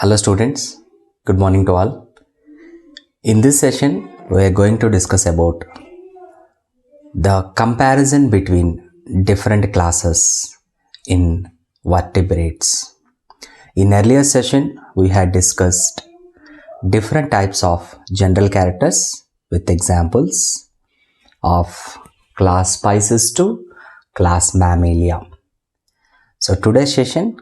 Hello students, good morning to all. In this session, we are going to discuss about the comparison between different classes in vertebrates. In earlier session, we had discussed different types of general characters with examples of class Pisces to class Mammalia. So today's session,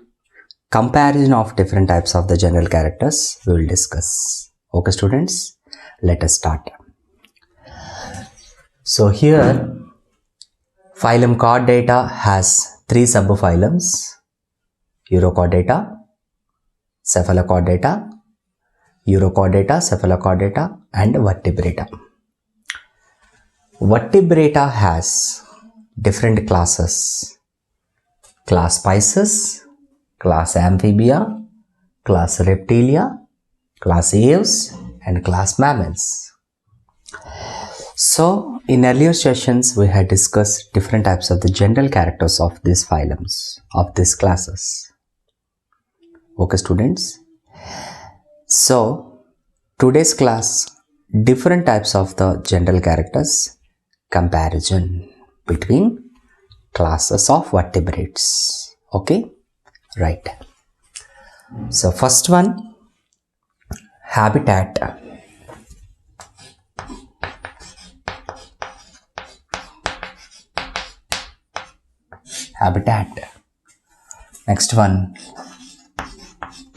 comparison of different types of the general characters we will discuss. Okay students, let us start. So here phylum Chordata has three subphylums: Urochordata, Cephalochordata, Urochordata, Cephalochordata and Vertebrata. Vertebrata has different classes: class Pisces, class Amphibia, class Reptilia, class Aves and class Mammals. So in earlier sessions we had discussed different types of the general characters of these phylums, of these classes. Okay students. So today's class, different types of the general characters, comparison between classes of vertebrates. Okay, right. So first one, habitat. Habitat. Next one,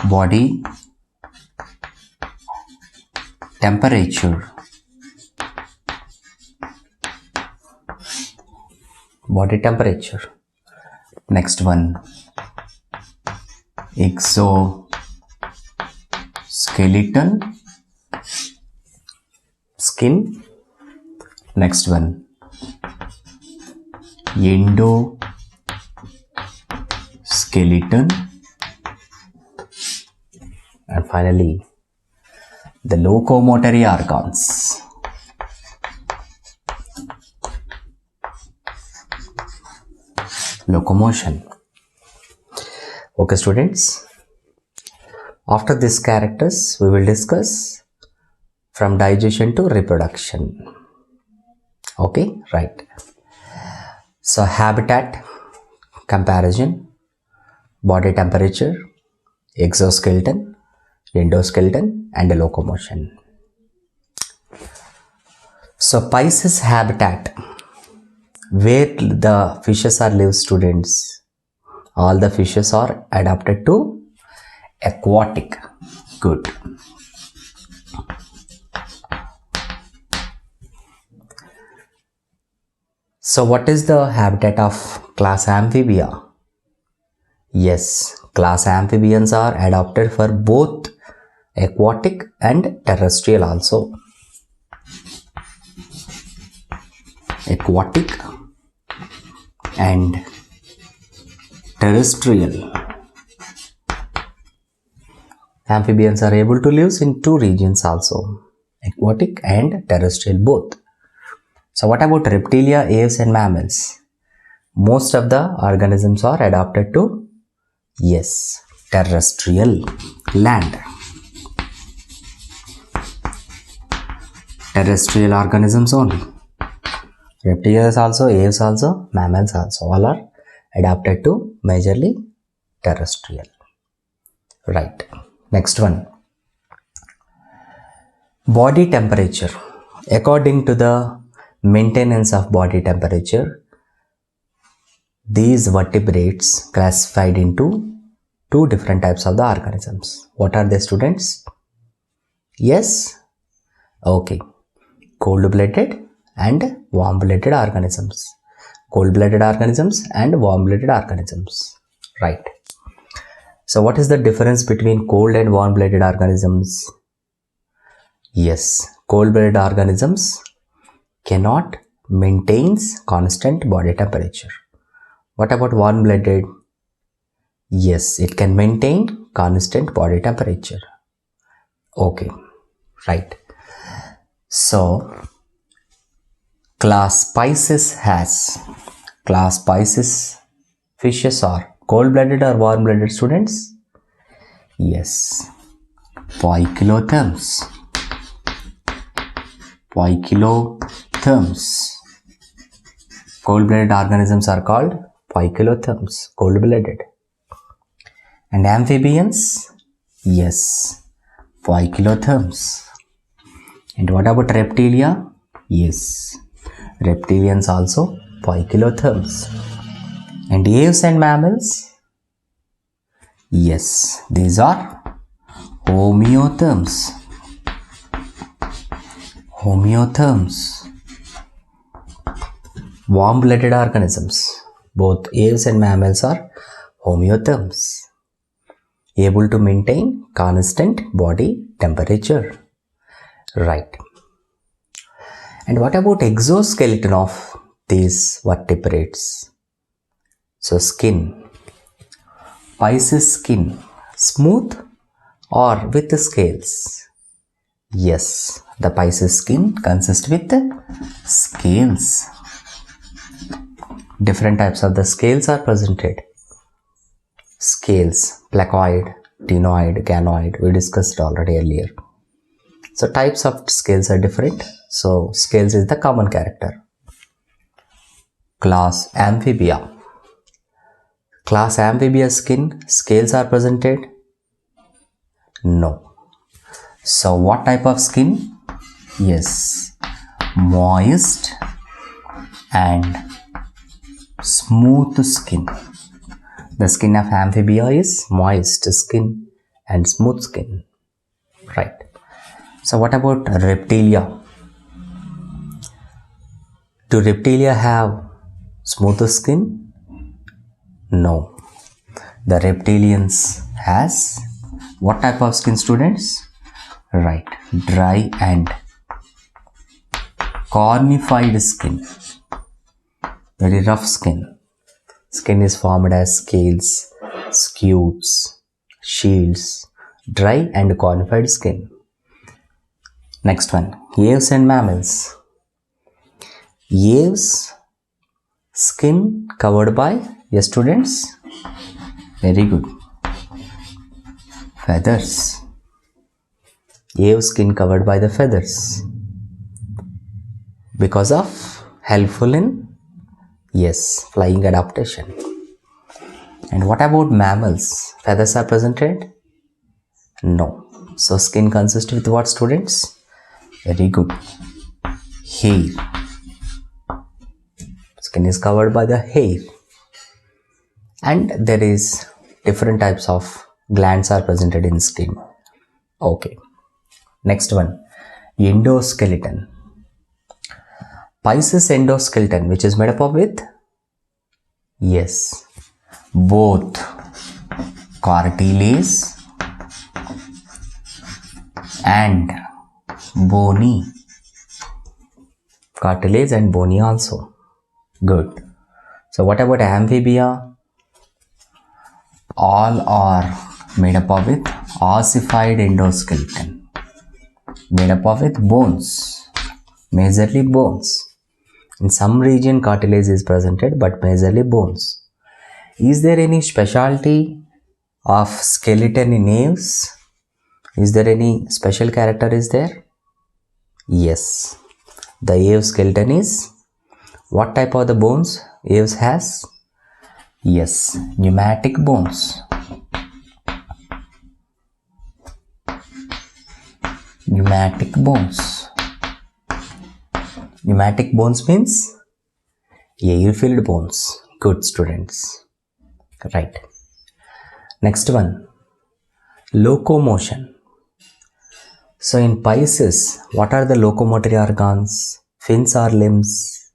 body temperature. Body temperature. Next one, exoskeleton, skin. Next one, endoskeleton, and finally the locomotory organs. Locomotion. Okay students, after these characters we will discuss from digestion to reproduction. Okay, right. So habitat, comparison, body temperature, exoskeleton, endoskeleton and locomotion. So Pisces habitat, where the fishes are live students, all the fishes are adapted to aquatic. Good. So what is the habitat of class Amphibia? Yes, class amphibians are adapted for both aquatic and terrestrial also. Aquatic and terrestrial. Amphibians are able to live in two regions also, aquatic and terrestrial both. So what about reptilia, aves and mammals? Most of the organisms are adapted to, yes, terrestrial, land. Terrestrial organisms only. Reptiles also, aves also, mammals also, all are adapted to majorly terrestrial. Right. Next one, body temperature. According to the maintenance of body temperature, these vertebrates classified into two different types of the organisms. What are they students? Yes? Okay. Cold-blooded and warm-blooded organisms. Cold-blooded organisms and warm-blooded organisms. Right. So what is the difference between cold and warm-blooded organisms? Yes, cold-blooded organisms cannot maintain constant body temperature. What about warm-blooded? Yes, it can maintain constant body temperature. Okay, right. So class Pisces fishes are cold-blooded or warm-blooded students? Yes, poikilotherms. Poikilotherms. Cold-blooded organisms are called poikilotherms, cold-blooded. And amphibians? Yes, poikilotherms. And what about reptilia? Yes, reptilians also poikilotherms. And aves and mammals? Yes, these are homeotherms. Homeotherms. Warm-blooded organisms. Both aves and mammals are homeotherms, able to maintain constant body temperature. Right. And what about exoskeleton of these vertebrates? So skin. Pisces skin, smooth or with scales? Yes, the Pisces skin consists with scales. Different types of the scales are presented. Scales, placoid, ctenoid, ganoid, we discussed already earlier. So types of scales are different. So scales is the common character. Class Amphibia. Class Amphibia skin, scales are presented? No. So what type of skin? Yes, moist and smooth skin. The skin of amphibia is moist skin and smooth skin. Right. So what about reptilia? Do reptilia have smooth skin? No. The reptilians has what type of skin, students? Right, dry and cornified skin. Very rough skin. Skin is formed as scales, scutes, shields, dry and cornified skin. Next one, aves and mammals. Aves, skin covered by, yes students? Very good. Feathers. Ave skin covered by the feathers. Because of helpful in, yes, flying adaptation. And what about mammals? Feathers are presented? No. So skin consists with what, students? Very good. Hair. Skin is covered by the hair. And there is different types of glands are presented in skin. Okay. Next one, endoskeleton. Pisces endoskeleton, which is made up of with? Yes, both cartilage and bony. Cartilage and bony also. Good. So what about amphibia? All are made up of with ossified endoskeleton. Made up of with bones, majorly bones. In some region cartilage is presented, but majorly bones. Is there any specialty of skeleton in aves? Is there any special character is there? Yes. The ave skeleton is, what type of the bones aves has? Yes, pneumatic bones. Pneumatic bones. Pneumatic bones means air-filled bones. Good, students. Right. Next one, locomotion. So in Pisces, what are the locomotory organs? Fins or limbs?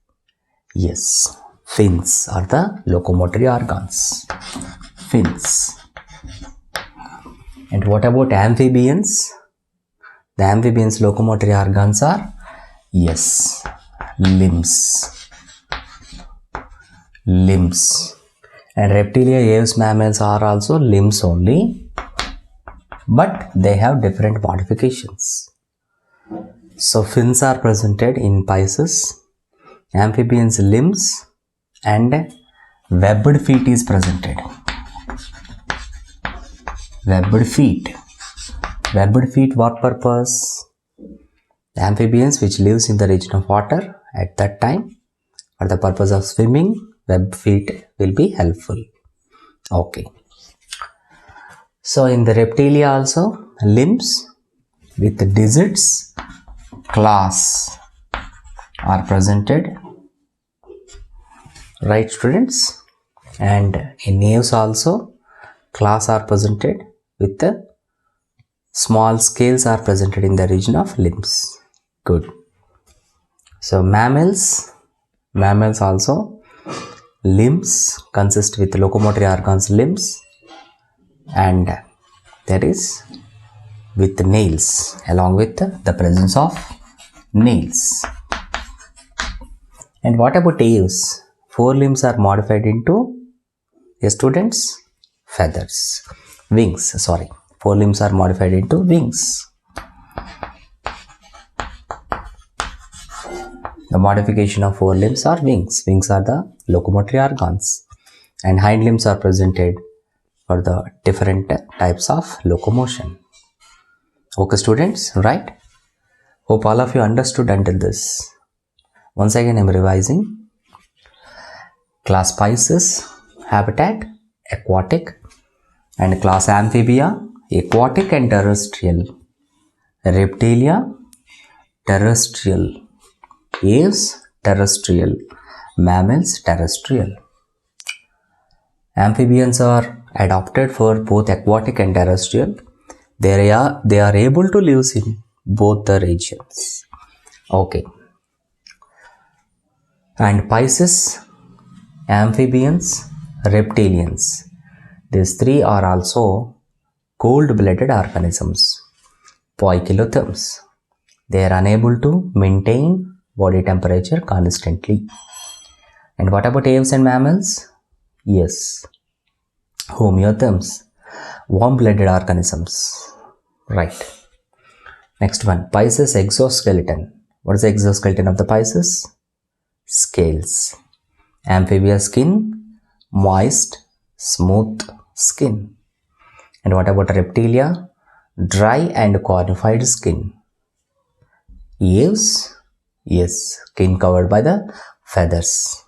Yes, fins are the locomotory organs. Fins. And what about amphibians? The amphibians' locomotory organs are, yes, limbs. Limbs. And reptilia, aves, mammals are also limbs only, but they have different modifications. So fins are presented in Pisces, amphibians limbs, and webbed feet is presented. Webbed feet. Webbed feet, what purpose? The amphibians which lives in the region of water at that time for the purpose of swimming, webbed feet will be helpful. Okay. So in the reptilia also, limbs with digits, claws are presented, right students? And in naves also, claws are presented with the small scales are presented in the region of limbs. Good. So mammals also, limbs consist with locomotory organs, limbs, and there is with nails, along with the presence of nails. And what about aves? Four limbs are modified into, yes students, feathers, wings, sorry. Four limbs are modified into wings. The modification of four limbs are wings. Wings are the locomotory organs, and hind limbs are presented for the different types of locomotion. Okay students, right? Hope all of you understood until this. Once again I am revising. Class Pisces, habitat, aquatic, and class Amphibia, aquatic and terrestrial. Reptilia, terrestrial. Aves, terrestrial. Mammals, terrestrial. Amphibians are adapted for both aquatic and terrestrial. They are able to live in both the regions. Okay. And Pisces, amphibians, reptilians. These three are also cold-blooded organisms, poikilotherms. They are unable to maintain body temperature constantly. And what about aves and mammals? Yes, homeotherms, warm-blooded organisms. Right. Next one, Pisces exoskeleton. What is the exoskeleton of the Pisces? Scales. Amphibious skin, moist, smooth skin. And what about reptilia? Dry and cornified skin. Aves, yes, skin covered by the feathers.